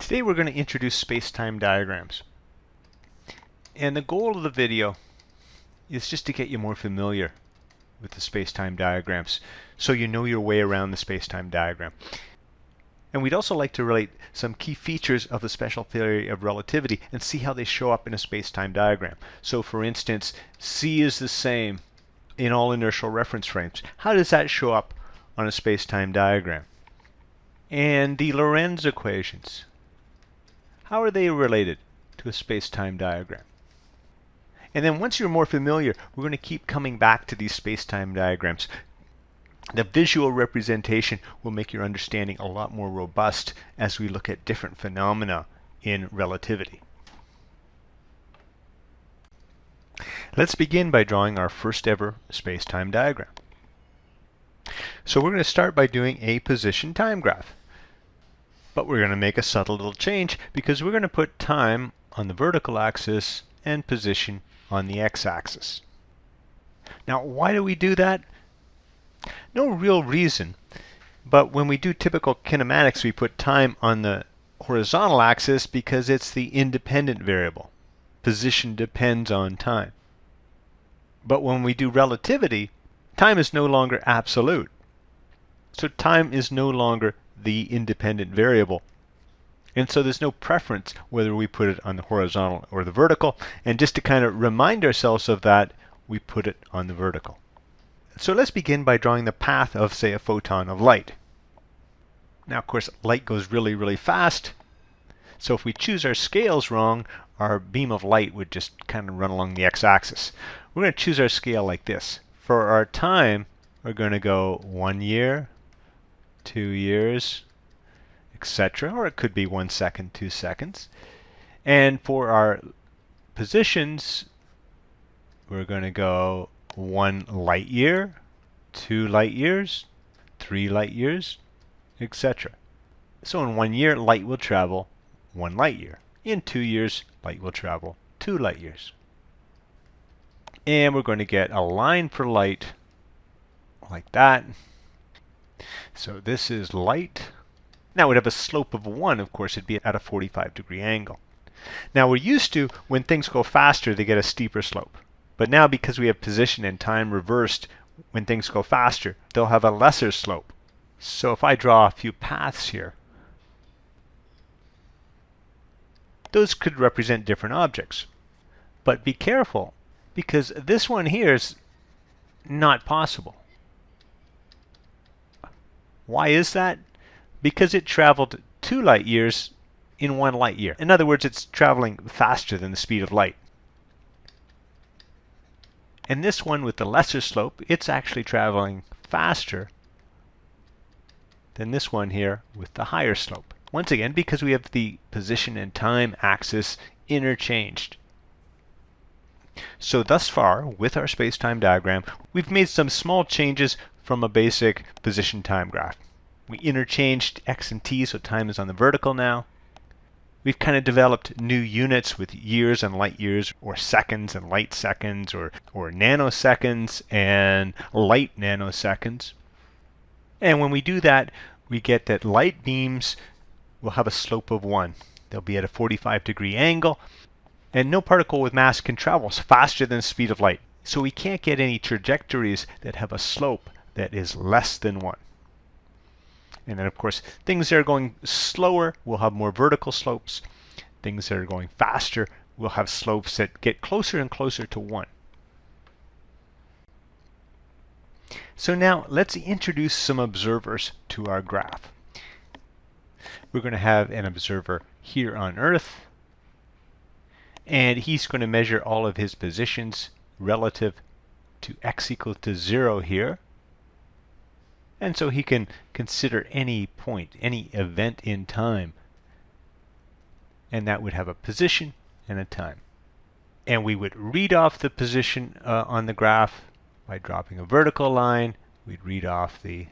Today we're going to introduce space-time diagrams. And the goal of the video is just to get you more familiar with the space-time diagrams so you know your way around the space-time diagram. And we'd also like to relate some key features of the special theory of relativity and see how they show up in a space-time diagram. So for instance, C is the same in all inertial reference frames. How does that show up on a space-time diagram? And the Lorentz Equations. How are they related to a space-time diagram? And then once you're more familiar, we're going to keep coming back to these space-time diagrams. The visual representation will make your understanding a lot more robust as we look at different phenomena in relativity. Let's begin by drawing our first ever space-time diagram. So we're going to start by doing a position time graph. But we're going to make a subtle little change because we're going to put time on the vertical axis and position on the x-axis. Now, why do we do that? No real reason, but when we do typical kinematics, we put time on the horizontal axis because it's the independent variable. Position depends on time. But when we do relativity, time is no longer absolute. So time is no longer the independent variable. And so there's no preference whether we put it on the horizontal or the vertical. And just to kind of remind ourselves of that, we put it on the vertical. So let's begin by drawing the path of, say, a photon of light. Now, of course, light goes really, really fast. So if we choose our scales wrong, our beam of light would just kind of run along the x-axis. We're going to choose our scale like this. For our time, we're going to go 1 year, 2 years, etc. Or it could be 1 second, 2 seconds. And for our positions, we're going to go 1 light year, 2 light years, 3 light years, etc. So in 1 year, light will travel 1 light year. In 2 years, light will travel 2 light years. And we're going to get a line for light like that. So this is light. Now it would have a slope of 1, of course, it'd be at a 45-degree angle. Now we're used to, when things go faster, they get a steeper slope. But now because we have position and time reversed, when things go faster, they'll have a lesser slope. So if I draw a few paths here, those could represent different objects. But be careful, because this one here is not possible. Why is that? Because it traveled 2 light years in 1 light year. In other words, it's traveling faster than the speed of light. And this one with the lesser slope, it's actually traveling faster than this one here with the higher slope. Once again, because we have the position and time axis interchanged. So thus far, with our space-time diagram, we've made some small changes from a basic position time graph. We interchanged x and t, so time is on the vertical now. We've kind of developed new units with years and light years, or seconds and light seconds, or nanoseconds and light nanoseconds. And when we do that, we get that light beams will have a slope of 1. They'll be at a 45-degree angle, and no particle with mass can travel faster than the speed of light. So we can't get any trajectories that have a slope that is less than 1. And then, of course, things that are going slower will have more vertical slopes. Things that are going faster will have slopes that get closer and closer to 1. So now let's introduce some observers to our graph. We're going to have an observer here on Earth, and he's going to measure all of his positions relative to x equal to 0 here. And so he can consider any point, any event in time. And that would have a position and a time. And we would read off the position on the graph by dropping a vertical line. We'd read off the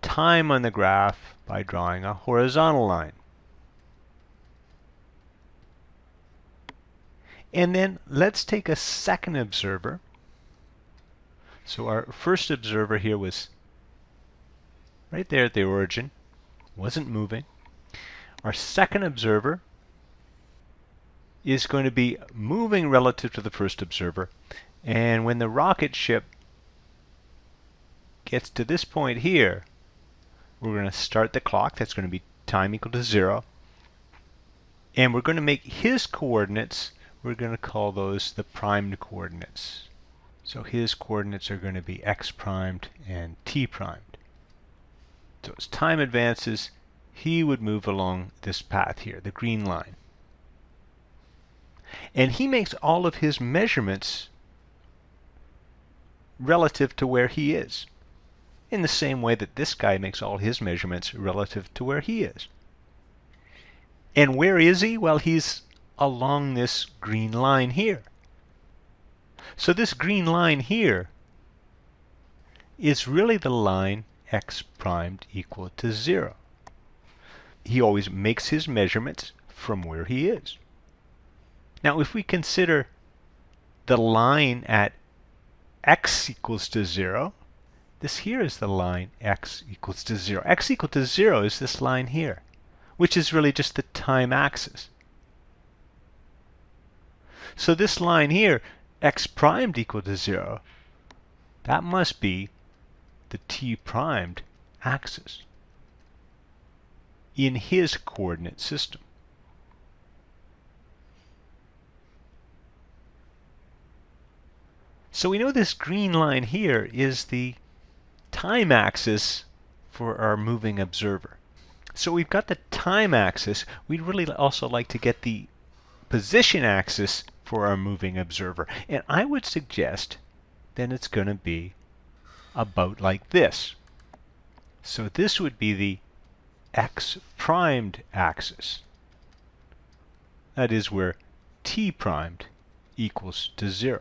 time on the graph by drawing a horizontal line. And then let's take a second observer. So our first observer here was right there at the origin, wasn't moving. Our second observer is going to be moving relative to the first observer. And when the rocket ship gets to this point here, we're going to start the clock. That's going to be time equal to 0. And we're going to make his coordinates, we're going to call those the primed coordinates. So his coordinates are going to be x primed and t primed. So as time advances, he would move along this path here, the green line. And he makes all of his measurements relative to where he is, in the same way that this guy makes all his measurements relative to where he is. And where is he? Well, he's along this green line here. So this green line here is really the line x primed equal to 0. He always makes his measurements from where he is. Now if we consider the line at x equals to 0, this here is the line x equals to 0. X equal to 0 is this line here, which is really just the time axis. So this line here, x primed equal to 0, that must be the t primed axis in his coordinate system. So we know this green line here is the time axis for our moving observer. So we've got the time axis. We'd really also like to get the position axis for our moving observer. And I would suggest then it's going to be about like this. So this would be the x primed axis. That is where t primed equals to 0.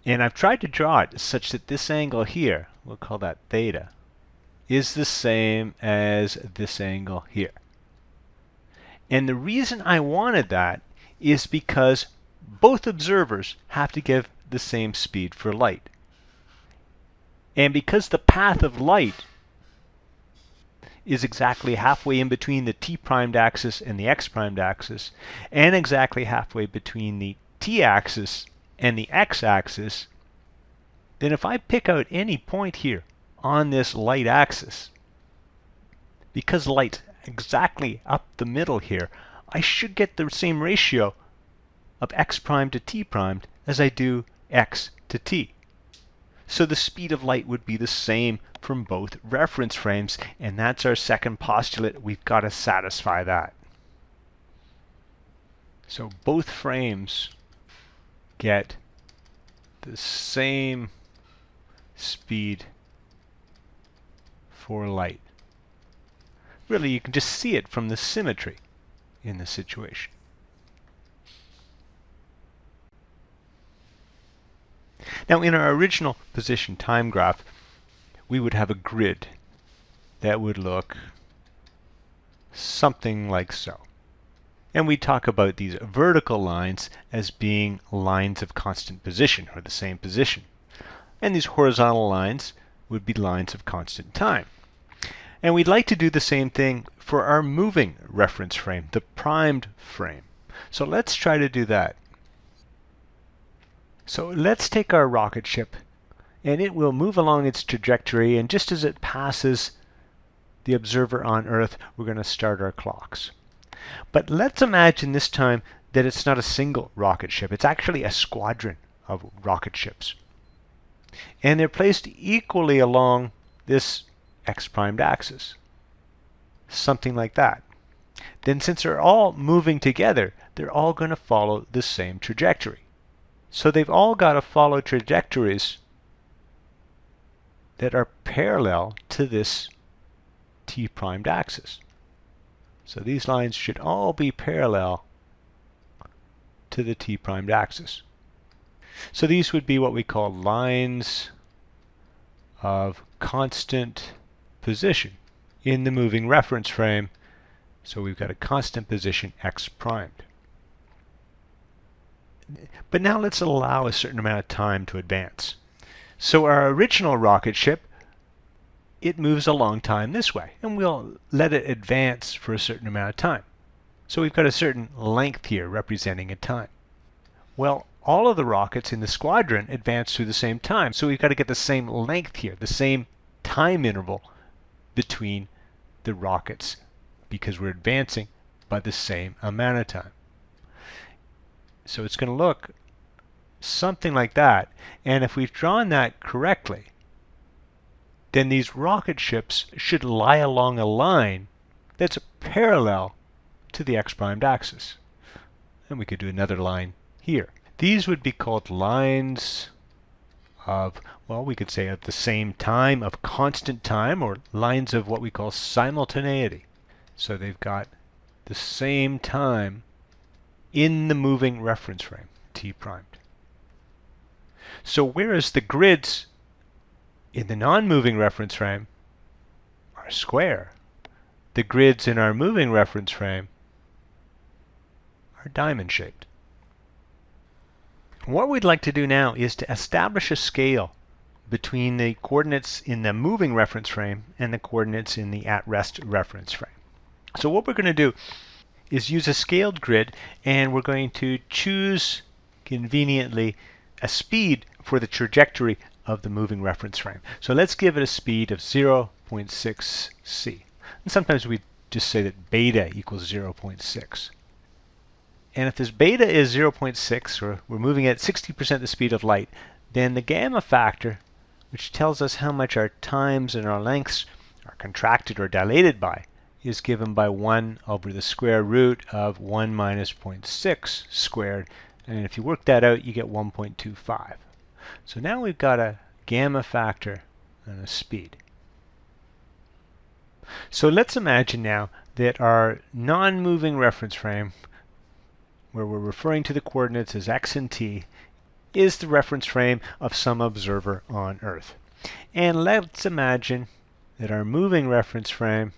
And I've tried to draw it such that this angle here, we'll call that theta, is the same as this angle here. And the reason I wanted that is because both observers have to give the same speed for light. And because the path of light is exactly halfway in between the t primed axis and the x primed axis, and exactly halfway between the t axis and the x-axis, then if I pick out any point here on this light axis, because light's exactly up the middle here, I should get the same ratio of x primed to t primed as I do x to t. So the speed of light would be the same from both reference frames, and that's our second postulate. We've got to satisfy that. So both frames get the same speed for light. Really, you can just see it from the symmetry in the situation. Now, in our original position time graph, we would have a grid that would look something like so. And we talk about these vertical lines as being lines of constant position, or the same position. And these horizontal lines would be lines of constant time. And we'd like to do the same thing for our moving reference frame, the primed frame. So let's try to do that. So let's take our rocket ship, and it will move along its trajectory, and just as it passes the observer on Earth, we're going to start our clocks. But let's imagine this time that it's not a single rocket ship. It's actually a squadron of rocket ships. And they're placed equally along this x-primed axis. Something like that. Then since they're all moving together, they're all going to follow the same trajectory. So they've all got to follow trajectories that are parallel to this t-primed axis. So these lines should all be parallel to the t-primed axis. So these would be what we call lines of constant position in the moving reference frame. So we've got a constant position x primed. But now let's allow a certain amount of time to advance. So our original rocket ship it moves a long time this way, and we'll let it advance for a certain amount of time. So we've got a certain length here representing a time. Well, all of the rockets in the squadron advance through the same time, so we've got to get the same length here, the same time interval between the rockets, because we're advancing by the same amount of time. So it's going to look something like that, and if we've drawn that correctly, then these rocket ships should lie along a line that's parallel to the x-primed axis. And we could do another line here. These would be called lines of, well, we could say at the same time, of constant time, or lines of what we call simultaneity. So they've got the same time in the moving reference frame, t primed. So whereas the grids in the non-moving reference frame are square, the grids in our moving reference frame are diamond-shaped. What we'd like to do now is to establish a scale between the coordinates in the moving reference frame and the coordinates in the at-rest reference frame. So what we're going to do is use a scaled grid, and we're going to choose conveniently a speed for the trajectory of the moving reference frame. So let's give it a speed of 0.6 c. And sometimes we just say that beta equals 0.6. And if this beta is 0.6, or we're moving at 60% the speed of light, then the gamma factor, which tells us how much our times and our lengths are contracted or dilated by, is given by 1 over the square root of 1 minus 0.6 squared. And if you work that out, you get 1.25. So now we've got a gamma factor and a speed. So let's imagine now that our non-moving reference frame, where we're referring to the coordinates as x and t, is the reference frame of some observer on Earth. And let's imagine that our moving reference frame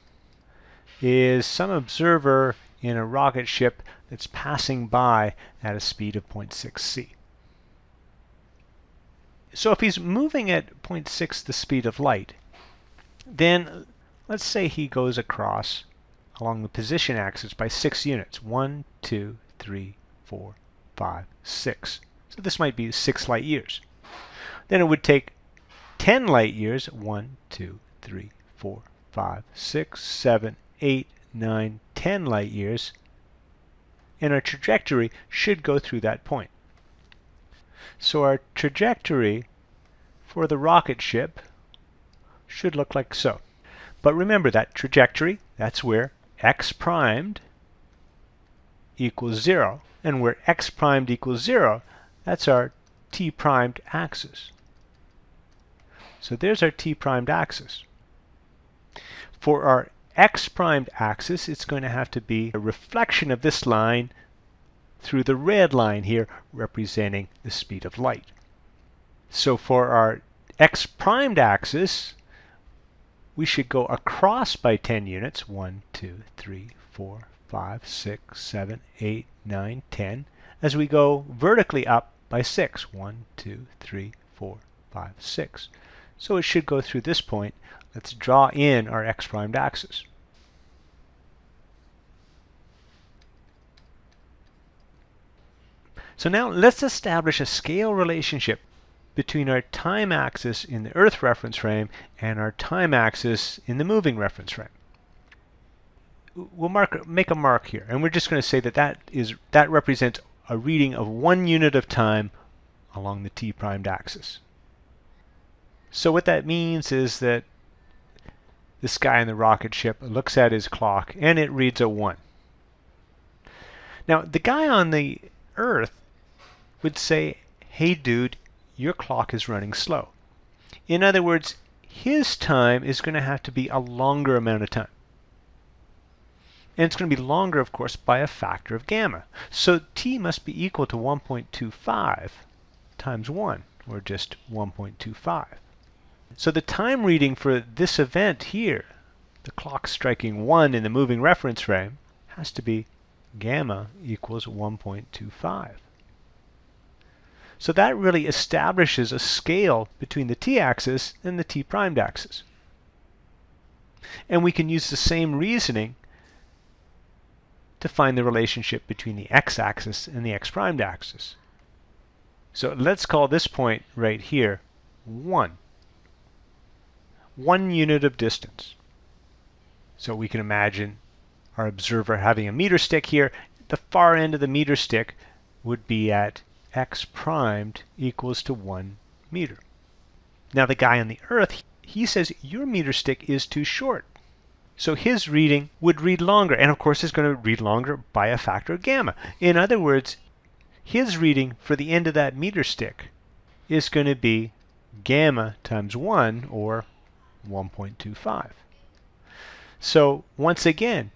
is some observer in a rocket ship that's passing by at a speed of 0.6 c. So if he's moving at 0.6 the speed of light, then let's say he goes across along the position axis by 6 units. 1, 2, 3, 4, 5, 6. So this might be 6 light years. Then it would take 10 light years. 1, 2, 3, 4, 5, 6, 7, 8, 9, 10 light years. And our trajectory should go through that point. So our trajectory for the rocket ship should look like so. But remember that trajectory, that's where x primed equals 0. And where x primed equals 0, that's our t primed axis. So there's our t primed axis. For our x primed axis, it's going to have to be a reflection of this line through the red line here representing the speed of light. So for our x primed axis, we should go across by 10 units. 1, 2, 3, 4, 5, 6, 7, 8, 9, 10. As we go vertically up by 6. 1, 2, 3, 4, 5, 6. So it should go through this point. Let's draw in our x primed axis. So now let's establish a scale relationship between our time axis in the Earth reference frame and our time axis in the moving reference frame. We'll make a mark here, and we're just going to say that that represents a reading of 1 unit of time along the t primed axis. So what that means is that this guy in the rocket ship looks at his clock and it reads a 1. Now the guy on the Earth would say, hey dude, your clock is running slow. In other words, his time is going to have to be a longer amount of time. And it's going to be longer, of course, by a factor of gamma. So t must be equal to 1.25 times 1, or just 1.25. So the time reading for this event here, the clock striking 1 in the moving reference frame, has to be gamma equals 1.25. So that really establishes a scale between the t-axis and the t-primed axis. And we can use the same reasoning to find the relationship between the x-axis and the x-primed axis. So let's call this point right here 1. 1 unit of distance. So we can imagine our observer having a meter stick here. The far end of the meter stick would be at x primed equals to 1 meter. Now the guy on the Earth, he says your meter stick is too short. So his reading would read longer, and of course it's going to read longer by a factor of gamma. In other words, his reading for the end of that meter stick is going to be gamma times 1, or 1.25. So once again,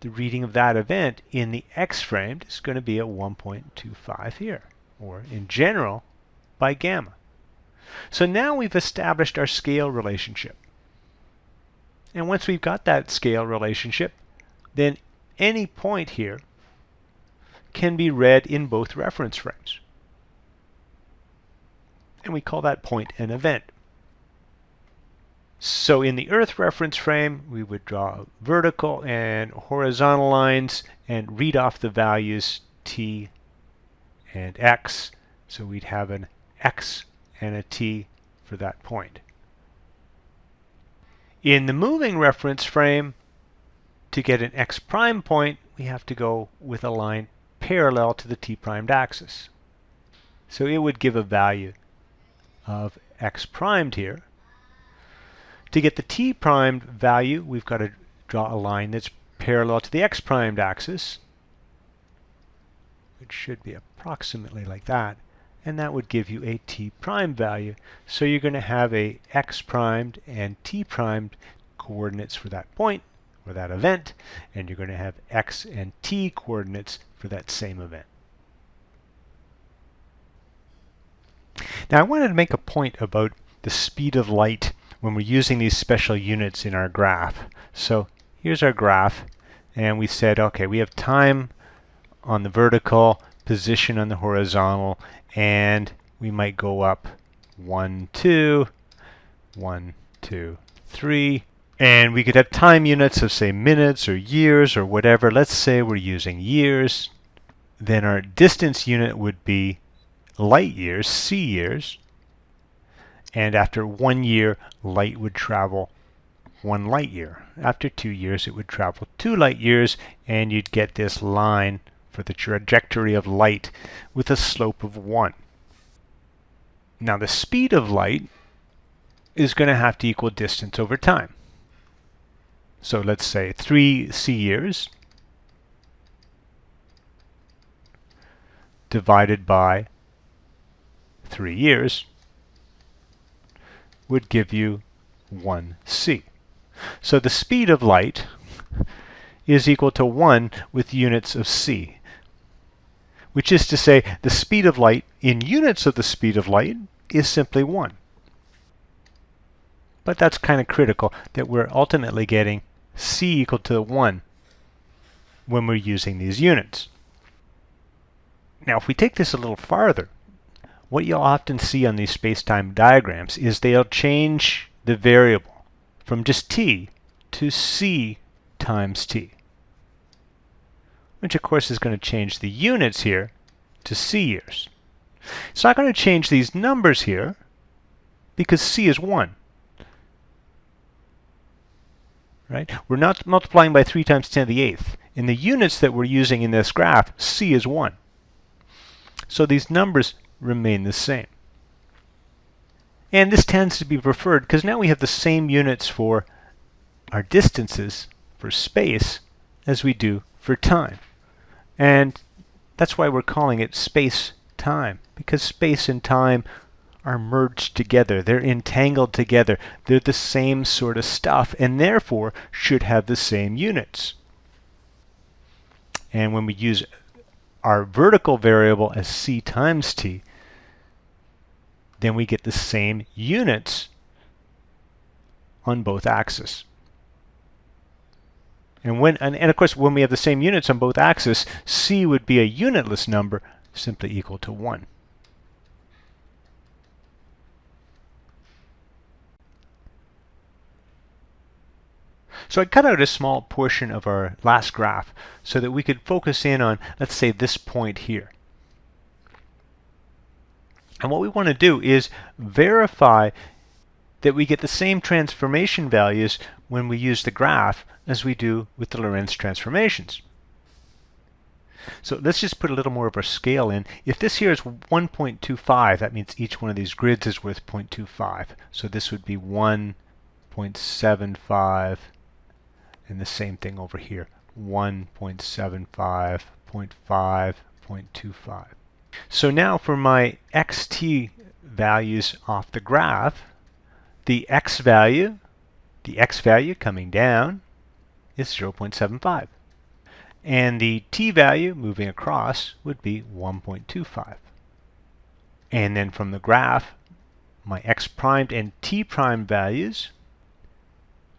the reading of that event in the x-framed is going to be at 1.25 here, or in general, by gamma. So now we've established our scale relationship. And once we've got that scale relationship, then any point here can be read in both reference frames. And we call that point an event. So in the Earth reference frame, we would draw vertical and horizontal lines and read off the values t and x. So we'd have an x and a t for that point. In the moving reference frame, to get an x prime point, we have to go with a line parallel to the t primed axis. So it would give a value of x primed here. To get the t primed value, we've got to draw a line that's parallel to the x primed axis, which should be approximately like that, and that would give you a t prime value. So you're going to have a x primed and t primed coordinates for that point, or that event, and you're going to have x and t coordinates for that same event. Now I wanted to make a point about the speed of light when we're using these special units in our graph. So here's our graph, and we said, okay, we have time on the vertical, position on the horizontal, and we might go up 1, 2, 1, 2, 3, and we could have time units of, say, minutes or years or whatever. Let's say we're using years. Then our distance unit would be light years, c years, and after 1 year, light would travel 1 light year. After 2 years, it would travel 2 light years, and you'd get this line for the trajectory of light with a slope of 1. Now the speed of light is going to have to equal distance over time. So let's say 3 c years divided by 3 years would give you 1 c. So the speed of light is equal to 1 with units of c, which is to say the speed of light in units of the speed of light is simply 1. But that's kind of critical, that we're ultimately getting c equal to 1 when we're using these units. Now if we take this a little farther, what you'll often see on these space-time diagrams is they'll change the variable from just t to c times t, which of course is going to change the units here to c years. It's not going to change these numbers here because c is 1. Right? We're not multiplying by 3 times 10 to the 8th. In the units that we're using in this graph, c is 1. So these numbers remain the same. And this tends to be preferred because now we have the same units for our distances for space as we do for time. And that's why we're calling it space-time, because space and time are merged together. They're entangled together. They're the same sort of stuff, and therefore should have the same units. And when we use our vertical variable as c times t, then we get the same units on both axes. And of course, when we have the same units on both axes, c would be a unitless number simply equal to 1. So I cut out a small portion of our last graph so that we could focus in on, let's say, this point here. And what we want to do is verify that we get the same transformation values when we use the graph as we do with the Lorentz transformations. So let's just put a little more of our scale in. If this here is 1.25, that means each one of these grids is worth 0.25. So this would be 1.75, and the same thing over here, 1.75, 0.5, 0.25. So now for my xt values off the graph, the x value coming down is 0.75. And the t value moving across would be 1.25. And then from the graph, my x primed and t primed values,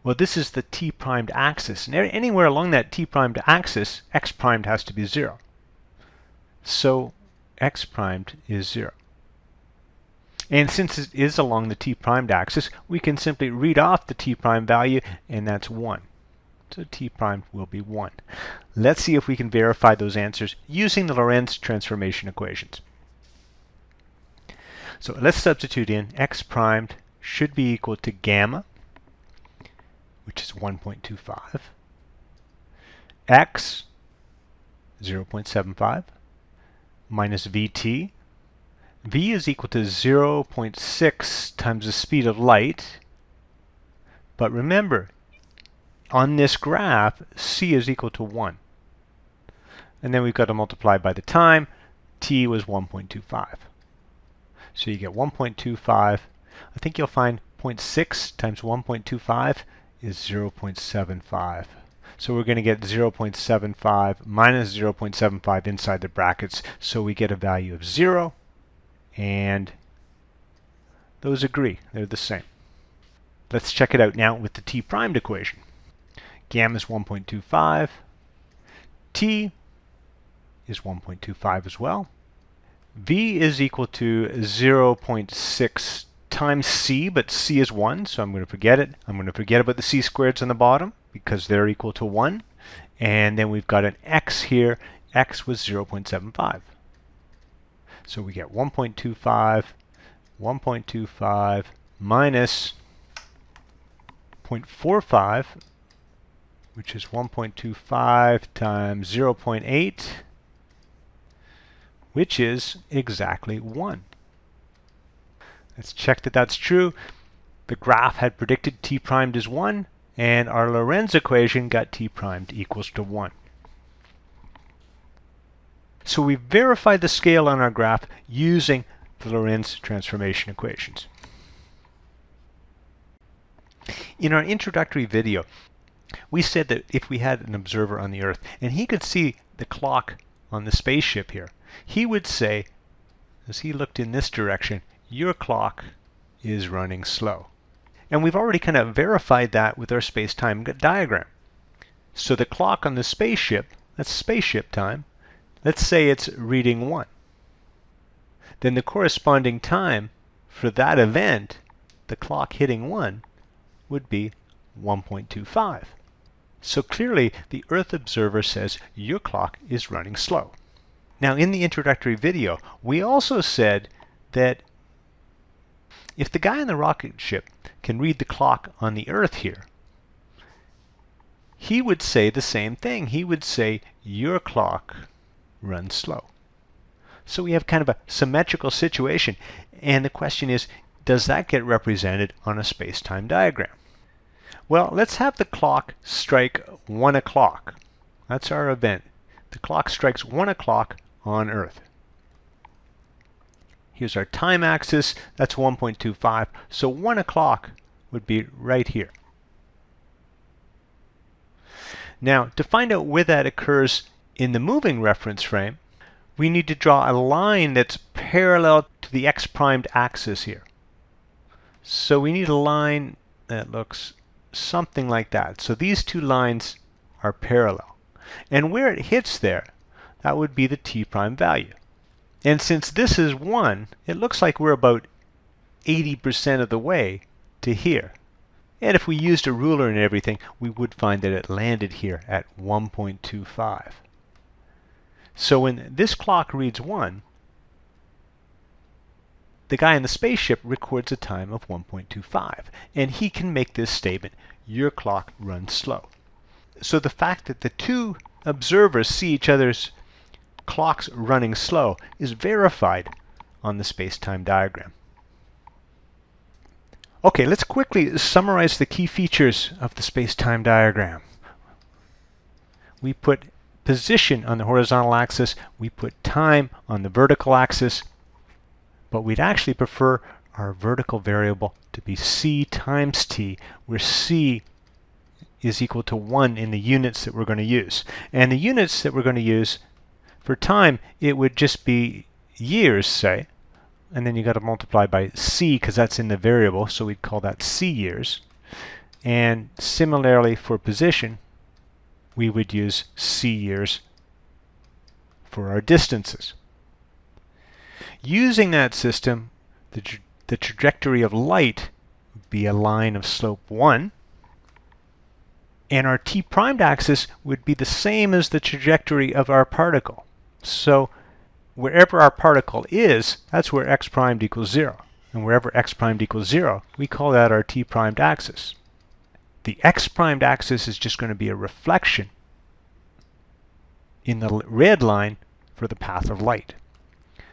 well, this is the t primed axis. And anywhere along that t primed axis, x primed has to be 0. So x primed is 0. And since it is along the t primed axis, we can simply read off the t prime value, and that's 1. So t prime will be 1. Let's see if we can verify those answers using the Lorentz transformation equations. So let's substitute in x primed should be equal to gamma, which is 1.25, x, 0.75, minus vt. V is equal to 0.6 times the speed of light. But remember, on this graph, c is equal to 1. And then we've got to multiply by the time. T was 1.25. So you get 1.25. I think you'll find 0.6 times 1.25 is 0.75. So we're going to get 0.75 minus 0.75 inside the brackets. So we get a value of 0. And those agree. They're the same. Let's check it out now with the t primed equation. Gamma is 1.25. T is 1.25 as well. V is equal to 0.6 times c, but c is 1, so I'm going to forget it. I'm going to forget about the c squareds on the bottom because they're equal to 1. And then we've got an x here. X was 0.75. So we get 1.25 minus 0.45, which is 1.25 times 0.8, which is exactly 1. Let's check that that's true. The graph had predicted t primed is 1, and our Lorentz equation got t primed equals to 1. So we verified the scale on our graph using the Lorentz transformation equations. In our introductory video, we said that if we had an observer on the Earth and he could see the clock on the spaceship here, he would say, as he looked in this direction, your clock is running slow. And we've already kind of verified that with our space-time diagram. So the clock on the spaceship, that's spaceship time, let's say it's reading 1. Then the corresponding time for that event, the clock hitting 1, would be 1.25. So clearly the Earth observer says your clock is running slow. Now in the introductory video, we also said that if the guy on the rocket ship can read the clock on the Earth here, he would say the same thing. He would say your clock runs slow. So we have kind of a symmetrical situation, and the question is, does that get represented on a space-time diagram? Well, let's have the clock strike 1 o'clock. That's our event. The clock strikes 1 o'clock on Earth. Here's our time axis. That's 1.25. So 1 o'clock would be right here. Now, to find out where that occurs in the moving reference frame, we need to draw a line that's parallel to the x-primed axis here. So we need a line that looks something like that. So these two lines are parallel. And where it hits there, that would be the t-prime value. And since this is 1, it looks like we're about 80% of the way to here. And if we used a ruler and everything, we would find that it landed here at 1.25. So when this clock reads 1, the guy in the spaceship records a time of 1.25. And he can make this statement, your clock runs slow. So the fact that the two observers see each other's clocks running slow is verified on the space-time diagram. Okay, let's quickly summarize the key features of the space-time diagram. We put position on the horizontal axis, we put time on the vertical axis, but we'd actually prefer our vertical variable to be c times t, where c is equal to 1 in the units that we're going to use. And the units that we're going to use for time, it would just be years, say, and then you got to multiply by c because that's in the variable, so we'd call that c years. And similarly for position, we would use c years for our distances. Using that system, the trajectory of light would be a line of slope 1, and our t-primed axis would be the same as the trajectory of our particle. So wherever our particle is, that's where x primed equals 0. And wherever x primed equals 0, we call that our t-primed axis. The x primed axis is just going to be a reflection in the red line for the path of light.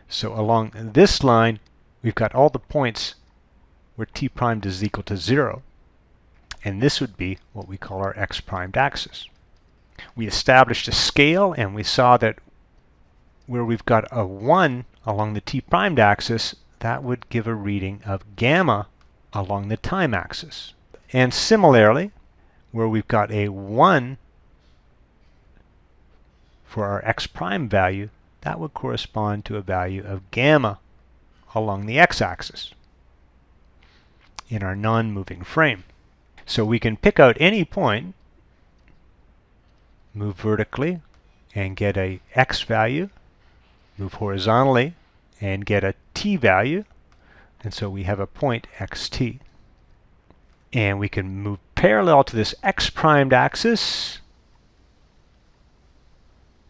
So along this line, we've got all the points where t primed is equal to 0. And this would be what we call our x primed axis. We established a scale, and we saw that where we've got a 1 along the t primed axis, that would give a reading of gamma along the time axis. And similarly, where we've got a 1 for our x prime value, that would correspond to a value of gamma along the x-axis in our non-moving frame. So we can pick out any point, move vertically, and get a x value, move horizontally, and get a t value, and so we have a point xt. And we can move parallel to this x-primed axis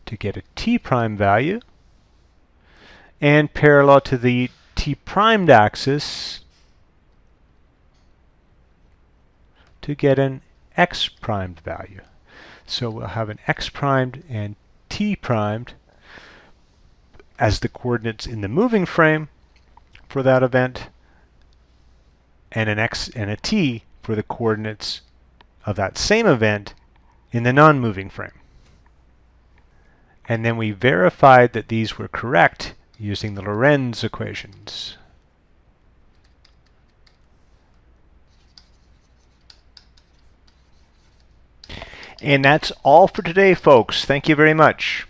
to get a t-prime value, and parallel to the t-primed axis to get an x-primed value. So we'll have an x-primed and t-primed as the coordinates in the moving frame for that event, and an x and a t for the coordinates of that same event in the non-moving frame. And then we verified that these were correct using the Lorentz equations. And that's all for today, folks. Thank you very much.